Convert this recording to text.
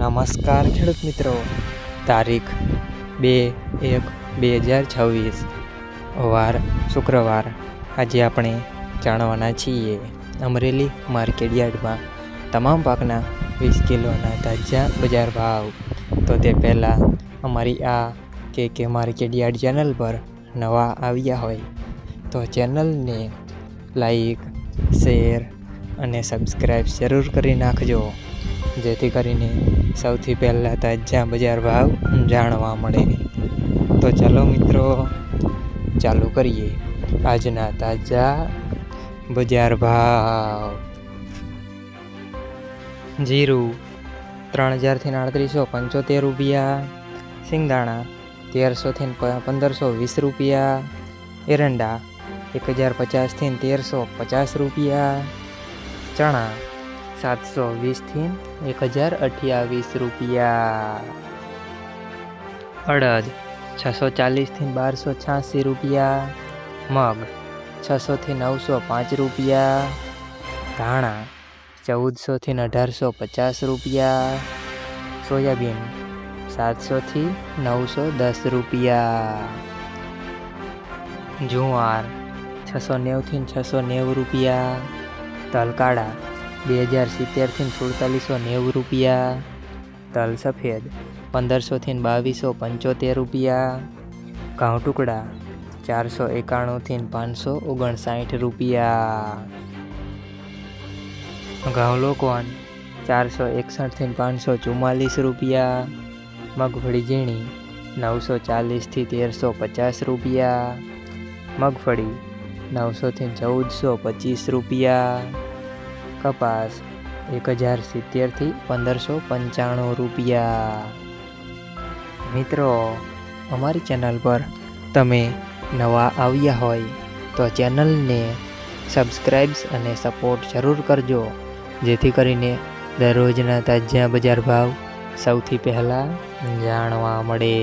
નમસ્કાર ખેડૂત મિત્રો, તારીખ 2/1/2026 વાર શુક્રવાર। આજે આપણે જાણવાના છીએ અમરેલી માર્કેટ યાર્ડમાં તમામ પાકના 20 કિલોના તાજા બજાર ભાવ। તો તે પહેલાં અમારી આ કે માર્કેટ યાર્ડ ચેનલ પર નવા આવ્યા હોય તો ચેનલને લાઈક, શેર અને સબસ્ક્રાઈબ જરૂર કરી નાખજો, જેથી કરીને સૌથી પહેલાં તાજા બજાર ભાવ જાણવા મળે। તો ચાલો મિત્રો, ચાલુ કરીએ આજના તાજા બજાર ભાવ। જીરું 3000 થી 3875 રૂપિયા, સિંગદાણા 1300 થી 1520 રૂપિયા, એરંડા 1050 થી 1350 રૂપિયા, ચણા 720 થી 1028 રૂપિયા, અડદ 640 થી 1286 રૂપિયા, મગ 600 થી 905 રૂપિયા, ધાણા 1400 થી 1850 રૂપિયા, સોયાબીન 700 થી 910 રૂપિયા, જુવાર 690 થી 690 રૂપિયા, તલ કાળા 2070 થી 4790 રૂપિયા, તલ સફેદ 1500 થી 2275 રૂપિયા, ઘઉં ટુકડા 491 થી 559 રૂપિયા, ઘઉં લોકવન 461 થી 544 રૂપિયા, મગફળી ઝીણી 940 થી 1350 રૂપિયા, મગફળી 900 થી 1425 રૂપિયા, કપાસ 1070 થી 1595 રૂપિયા। મિત્રો, અમારી ચેનલ પર તમે નવા આવ્યા હોય તો ચેનલને સબસ્ક્રાઈબ અને સપોર્ટ જરૂર કરજો, જેથી કરીને દરરોજના તાજા બજાર ભાવ સૌથી પહેલાં જાણવા મળે।